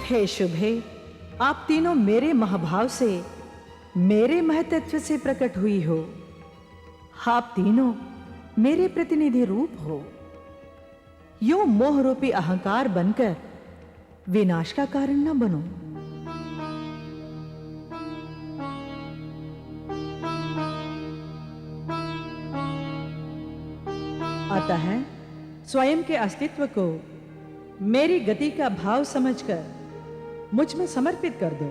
हे शुभे, आप तीनों मेरे महाभाव से, मेरे महतत्व से प्रकट हुई हो। आप तीनों मेरे प्रतिनिधि रूप हो। यूं मोह रूपी अहंकार बनकर विनाश का कारण न बनो। अतः स्वयं के अस्तित्व को मेरी गति का भाव समझकर मुझ में समर्पित कर दो।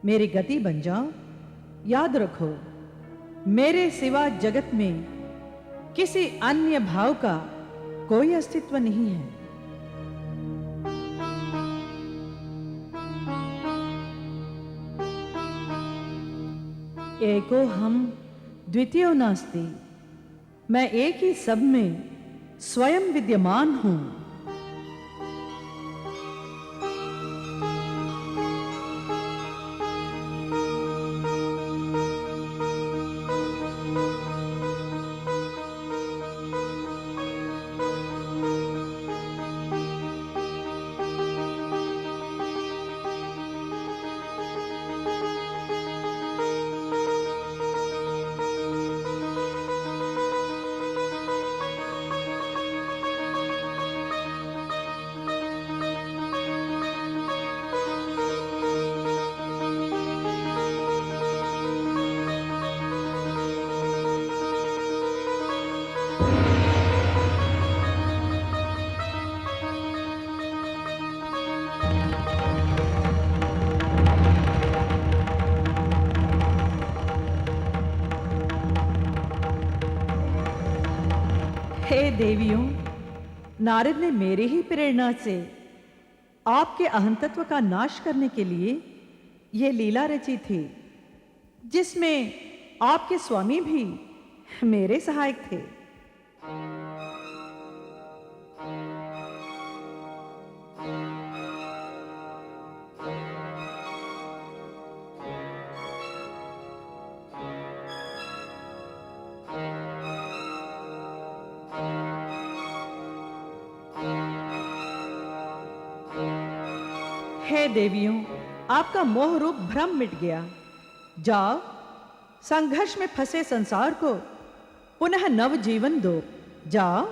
मेरी गति बन जाओ। याद रखो, मेरे सिवा जगत में किसी अन्य भाव का कोई अस्तित्व नहीं है। एको हम द्वितीयो नास्ति। मैं एक ही सब में स्वयं विद्यमान हूं। हे देवियों, नारद ने मेरी ही प्रेरणा से आपके अहंतत्व का नाश करने के लिए यह लीला रची थी, जिसमें आपके स्वामी भी मेरे सहायक थे। हे देवियों, आपका मोह रूप भ्रम मिट गया। जाओ, संघर्ष में फंसे संसार को पुनः नव जीवन दो। जाओ।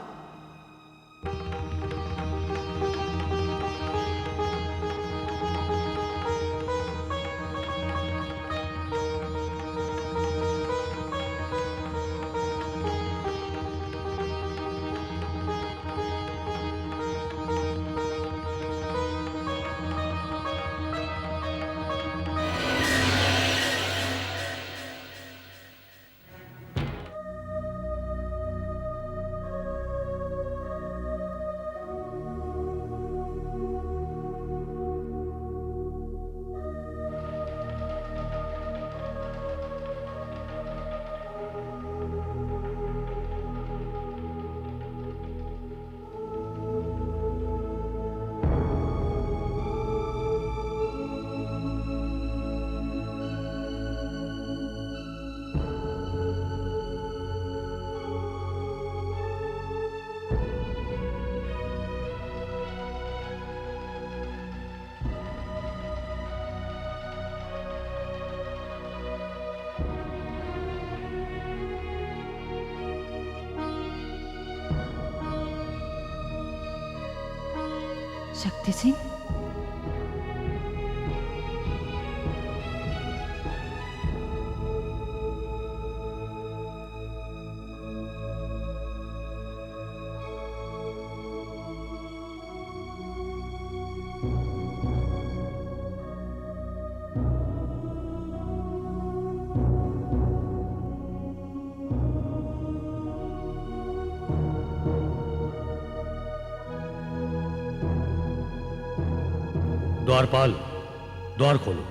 शक्ति सिंह, द्वारपाल, द्वार खोलो।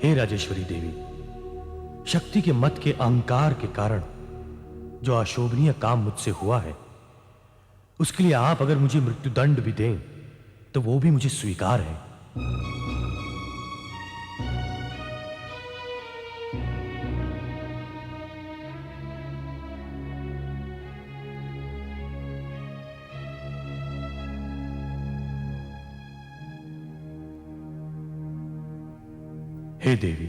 हे राजेश्वरी देवी, शक्ति के मत के अहंकार के कारण जो अशोभनीय काम मुझसे हुआ है, उसके लिए आप अगर मुझे मृत्युदंड भी दें तो वो भी मुझे स्वीकार है। हे देवी,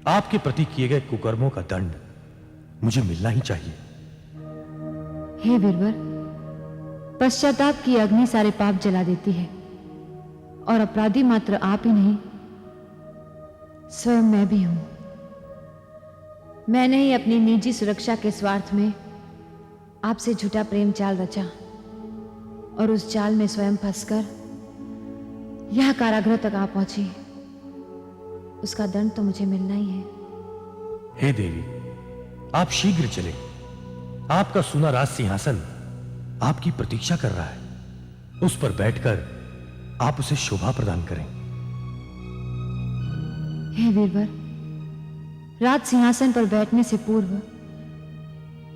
आपके प्रति किए गए कुकर्मों का दंड मुझे मिलना ही चाहिए। हे वीरवर, पश्चाताप की अग्नि सारे पाप जला देती है और अपराधी मात्र आप ही नहीं, स्वयं मैं भी हूं। मैंने ही अपनी निजी सुरक्षा के स्वार्थ में आपसे झूठा प्रेम चाल रचा और उस चाल में स्वयं फंसकर यह कारागृह तक आ पहुंची। उसका दंड तो मुझे मिलना ही है। हे देवी, आप शीघ्र चले। आपका सुना राज सिंहासन आपकी प्रतीक्षा कर रहा है। उस पर बैठकर आप उसे शोभा प्रदान करें। हे वीरवर, राज सिंहासन पर बैठने से पूर्व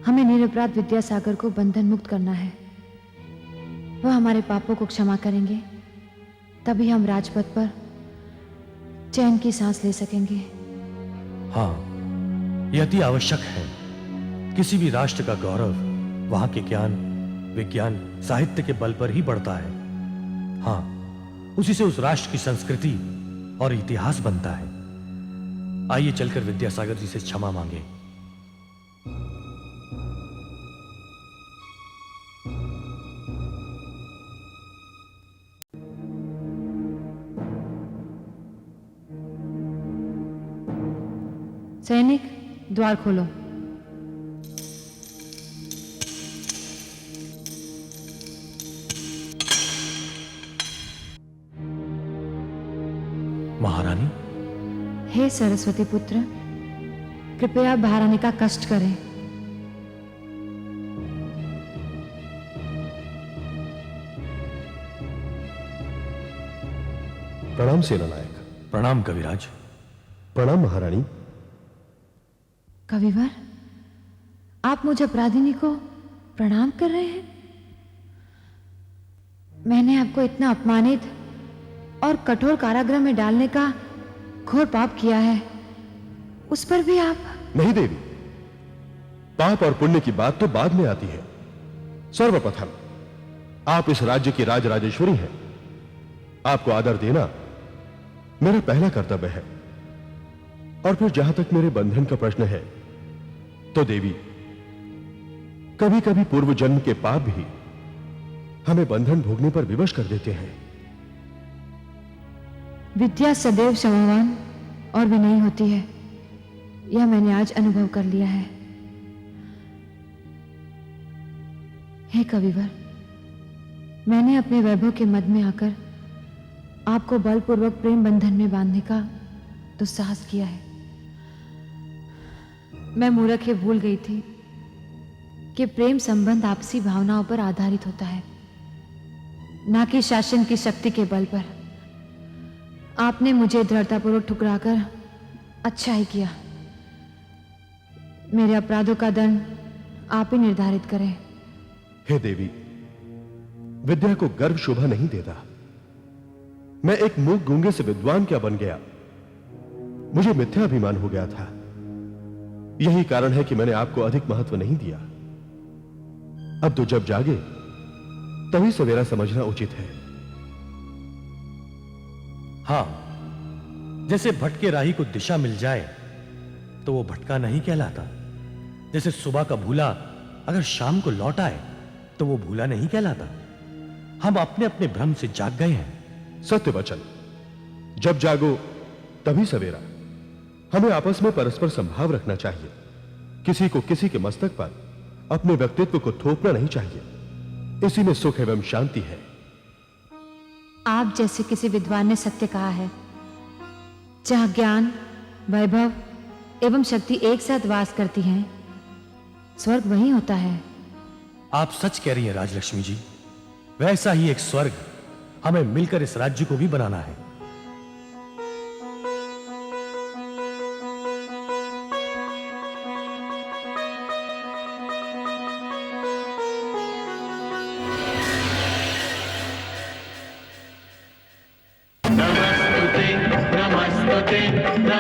हमें निरपराध विद्यासागर को बंधन मुक्त करना है। वह हमारे पापों को क्षमा करेंगे, तभी हम राजपथ पर चैन की सांस ले सकेंगे। हाँ, यह अति आवश्यक है। किसी भी राष्ट्र का गौरव वहां के ज्ञान, विज्ञान, साहित्य के बल पर ही बढ़ता है। हाँ, उसी से उस राष्ट्र की संस्कृति और इतिहास बनता है। आइए चलकर विद्यासागर जी से क्षमा मांगे। सैनिक, द्वार खोलो। महारानी, हे सरस्वती पुत्र, कृपया बाहर आने का कष्ट करें। प्रणाम सेनानायक। प्रणाम कविराज। प्रणाम महारानी। कविवर, आप मुझे अपराधिनी को प्रणाम कर रहे हैं? मैंने आपको इतना अपमानित और कठोर कारागृह में डालने का घोर पाप किया है, उस पर भी आप? नहीं देवी, पाप और पुण्य की बात तो बाद में आती है। सर्वप्रथम आप इस राज्य की राजराजेश्वरी हैं। आपको आदर देना मेरा पहला कर्तव्य है। और फिर जहां तक मेरे बंधन का प्रश्न है, तो देवी, कभी कभी पूर्व जन्म के पाप भी हमें बंधन भोगने पर विवश कर देते हैं। विद्या सदैव क्षमावान और विनयी होती है, यह मैंने आज अनुभव कर लिया है। हे कविवर, मैंने अपने वैभव के मद में आकर आपको बलपूर्वक प्रेम बंधन में बांधने का दुस्साहस किया है। मैं मूर्ख ही भूल गई थी कि प्रेम संबंध आपसी भावनाओं पर आधारित होता है, ना कि शासन की शक्ति के बल पर। आपने मुझे दृढ़तापूर्वक ठुकराकर अच्छा ही किया। मेरे अपराधों का दंड आप ही निर्धारित करें। हे देवी, विद्या को गर्व शोभा नहीं देता। मैं एक मूक गूंगे से विद्वान क्या बन गया? मुझे मिथ्या अभिमान हो गया था। यही कारण है कि मैंने आपको अधिक महत्व नहीं दिया। अब तो जब जागे तभी सवेरा समझना उचित है। हाँ, जैसे भटके राही को दिशा मिल जाए तो वो भटका नहीं कहलाता। जैसे सुबह का भूला अगर शाम को लौट आए तो वो भूला नहीं कहलाता। हम अपने अपने भ्रम से जाग गए हैं। सत्य वचन, जब जागो तभी सवेरा। हमें आपस में परस्पर संभाव रखना चाहिए। किसी को किसी के मस्तक पर अपने व्यक्तित्व को थोपना नहीं चाहिए। इसी में सुख एवं शांति है। आप जैसे किसी विद्वान ने सत्य कहा है, जहां ज्ञान, वैभव एवं शक्ति एक साथ वास करती हैं, स्वर्ग वही होता है। आप सच कह रही हैं राजलक्ष्मी जी। वैसा ही एक स्वर्ग हमें मिलकर इस राज्य को भी बनाना है। होते